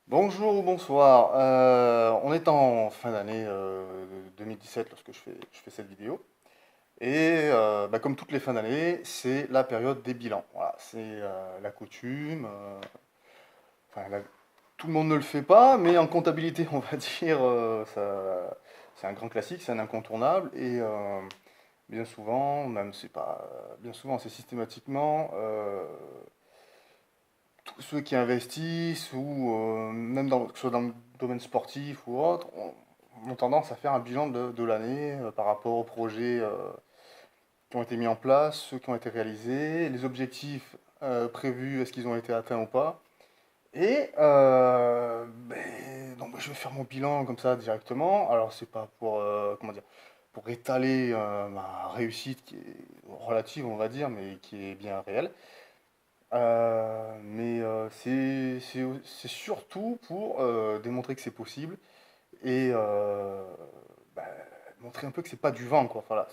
Bonjour ou bonsoir. On est en fin d'année 2017 lorsque je fais cette vidéo. Et comme toutes les fins d'année, c'est la période des bilans. Voilà, c'est la coutume. Enfin, tout le monde ne le fait pas, mais en comptabilité, on va dire, c'est un grand classique, c'est un incontournable. Et bien souvent, même c'est pas bien souvent, c'est systématiquement tous ceux qui investissent ou même que ce soit dans le domaine sportif ou autre, ont tendance à faire un bilan de l'année par rapport aux projets qui ont été mis en place, ceux qui ont été réalisés, les objectifs prévus, est-ce qu'ils ont été atteints ou pas. Et donc je vais faire mon bilan comme ça directement. Alors c'est pas pour comment dire, pour étaler ma réussite qui est relative on va dire, mais qui est bien réelle. C'est surtout pour démontrer que c'est possible et bah, montrer un peu que c'est pas du vent, quoi. Voilà,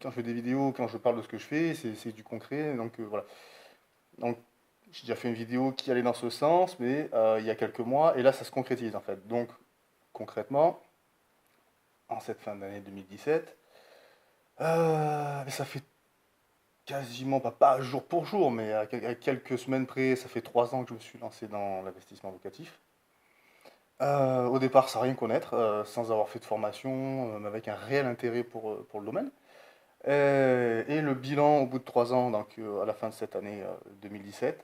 quand je fais des vidéos, quand je parle de ce que je fais, c'est du concret. Donc voilà. Donc j'ai déjà fait une vidéo qui allait dans ce sens, mais il y a quelques mois, et là ça se concrétise en fait. Donc concrètement, en cette fin d'année 2017, ça fait quasiment, pas jour pour jour, mais à quelques semaines près, ça fait 3 ans que je me suis lancé dans l'investissement locatif. Au départ, sans rien connaître, sans avoir fait de formation, mais avec un réel intérêt pour le domaine. Et le bilan au bout de 3 ans, donc à la fin de cette année 2017,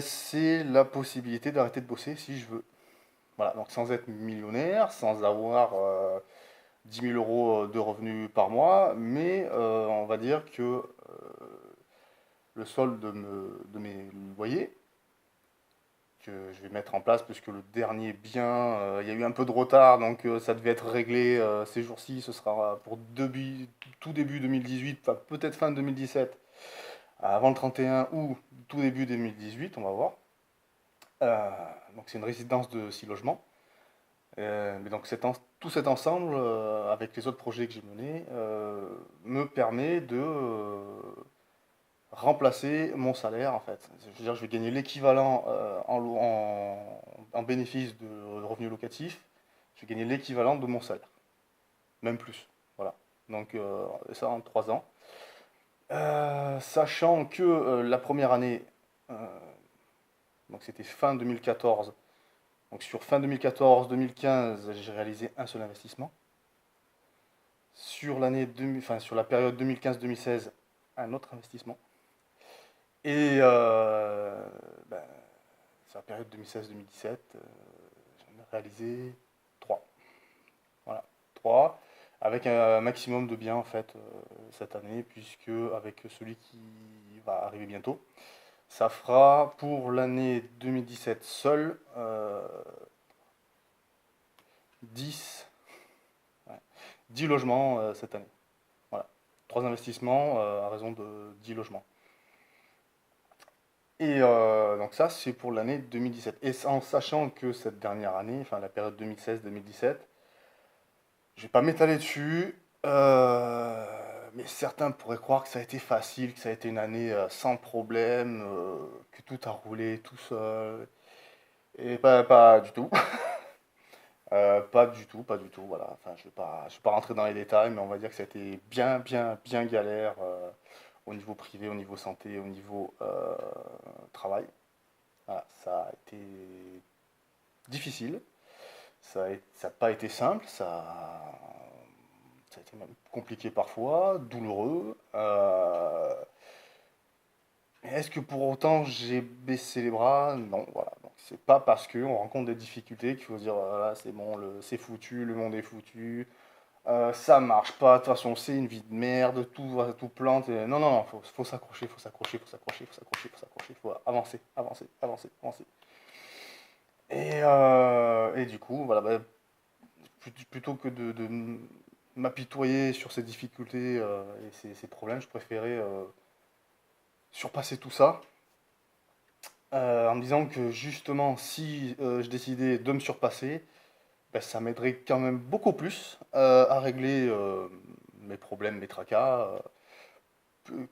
c'est la possibilité d'arrêter de bosser si je veux. Voilà, donc sans être millionnaire, sans avoir 10 000 euros de revenus par mois, mais on va dire que le solde de mes loyers que je vais mettre en place, puisque le dernier bien, il y a eu un peu de retard, donc ça devait être réglé ces jours-ci. Ce sera pour tout début 2018, enfin, peut-être fin 2017, avant le 31 ou tout début 2018, on va voir. Euh, donc c'est une résidence de 6 logements. Mais donc tout cet ensemble, avec les autres projets que j'ai menés, me permet de remplacer mon salaire en fait. Je veux dire, je vais gagner l'équivalent en bénéfice de revenus locatifs, je vais gagner l'équivalent de mon salaire, même plus. Voilà. Donc ça en 3 ans. Sachant que la première année, euh, donc c'était fin 2014, donc sur fin 2014-2015, j'ai réalisé un seul investissement. Sur la période 2015-2016, un autre investissement. Et ben, sur la période 2016-2017, j'en ai réalisé 3. Voilà, 3, avec un maximum de biens en fait cette année, puisque avec celui qui va arriver bientôt, ça fera pour l'année 2017 seul 10, ouais, 10 logements cette année. Voilà, 3 investissements à raison de 10 logements. Et donc ça, c'est pour l'année 2017. Et en sachant que cette dernière année, enfin la période 2016-2017, je vais pas m'étaler dessus, mais certains pourraient croire que ça a été facile, que ça a été une année sans problème, que tout a roulé tout seul. Et pas du tout. Pas du tout, pas du tout. Voilà. Enfin, je vais pas rentrer dans les détails, mais on va dire que ça a été bien, bien, bien galère au niveau privé, au niveau santé, au niveau travail. Voilà, ça a été difficile. Ça n'a pas été simple, ça a été même compliqué parfois, douloureux. Est-ce que pour autant j'ai baissé les bras? Non, voilà. Donc c'est pas parce qu'on rencontre des difficultés qu'il faut se dire voilà, c'est bon, c'est foutu, le monde est foutu, ça marche pas, de toute façon c'est une vie de merde, tout plante. Non, non, non, faut s'accrocher, faut s'accrocher, faut s'accrocher, faut s'accrocher, faut s'accrocher, faut avancer, avancer, avancer, avancer. Et du coup, voilà, plutôt que de m'apitoyer sur ces difficultés et ces problèmes, je préférais surpasser tout ça en me disant que justement, si je décidais de me surpasser, ben, ça m'aiderait quand même beaucoup plus à régler mes problèmes, mes tracas,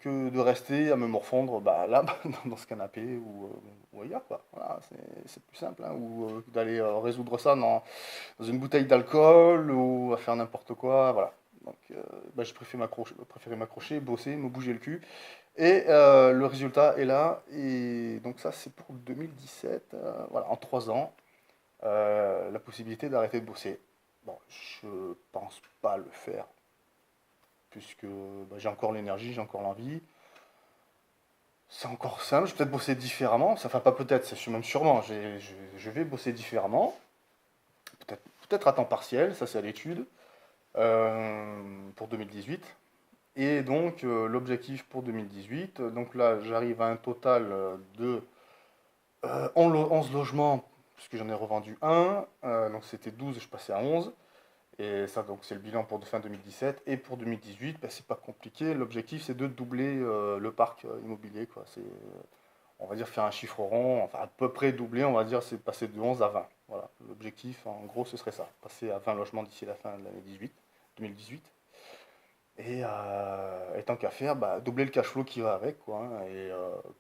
que de rester à me morfondre bah, là, dans ce canapé ou ailleurs, quoi. Voilà, c'est plus simple, hein, ou d'aller résoudre ça dans une bouteille d'alcool ou à faire n'importe quoi, voilà. Donc, bah, j'ai préféré m'accrocher, bosser, me bouger le cul. Et le résultat est là. Et donc ça, c'est pour 2017. Voilà, en 3 ans, la possibilité d'arrêter de bosser. Bon, je pense pas le faire, puisque bah, j'ai encore l'énergie, j'ai encore l'envie. C'est encore simple, je vais peut-être bosser différemment. Ça fait pas peut-être, je suis même sûrement. Je vais bosser différemment. Peut-être à temps partiel, ça c'est à l'étude, pour 2018. Et donc l'objectif pour 2018, donc là j'arrive à un total de 11 logements, puisque j'en ai revendu un, donc c'était 12, je passais à 11. Et ça, donc, c'est le bilan pour fin 2017. Et pour 2018, bah, c'est pas compliqué. L'objectif, c'est de doubler le parc immobilier, quoi. On va dire, faire un chiffre rond, enfin, à peu près doubler, on va dire, c'est passer de 11 à 20. Voilà. L'objectif, en gros, ce serait ça. Passer à 20 logements d'ici la fin de l'année 2018. Et tant qu'à faire, bah, doubler le cash flow qui va avec, quoi, hein. Et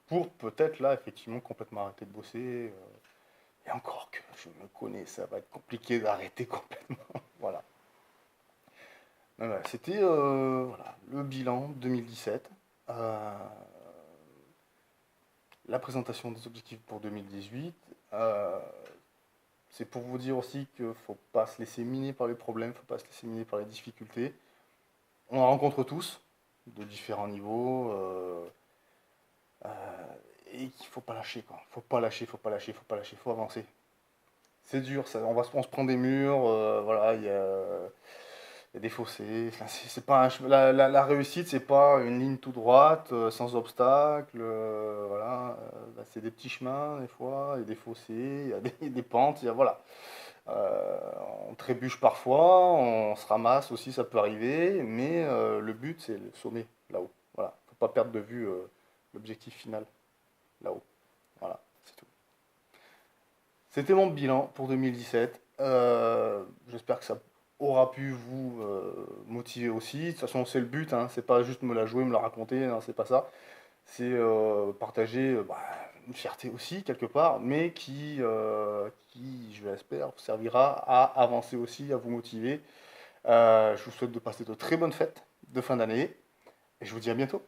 pour peut-être, là, effectivement, complètement arrêter de bosser. Et encore que je me connais, ça va être compliqué d'arrêter complètement. Voilà. C'était voilà, le bilan 2017, euh, la présentation des objectifs pour 2018. C'est pour vous dire aussi qu'il ne faut pas se laisser miner par les problèmes, il ne faut pas se laisser miner par les difficultés. On en rencontre tous, de différents niveaux, euh, et qu'il ne faut pas lâcher, quoi. Faut pas lâcher, faut pas lâcher, faut pas lâcher, faut avancer. C'est dur, ça, on se prend des murs, voilà, il y a des fossés. Enfin, c'est pas la réussite, c'est pas une ligne tout droite, sans obstacle. Voilà, bah, c'est des petits chemins des fois, il y a des fossés, il y a des pentes, voilà. Euh, on trébuche parfois, on se ramasse aussi, ça peut arriver, mais le but c'est le sommet, là-haut. Voilà, faut pas perdre de vue l'objectif final, là-haut. Voilà, c'est tout. C'était mon bilan pour 2017. J'espère que ça aura pu vous motiver aussi. De toute façon, c'est le but, hein. C'est pas juste me la jouer, me la raconter, non, c'est pas ça. C'est partager bah, une fierté aussi, quelque part, mais qui, je l'espère, vous servira à avancer aussi, à vous motiver. Je vous souhaite de passer de très bonnes fêtes de fin d'année et je vous dis à bientôt.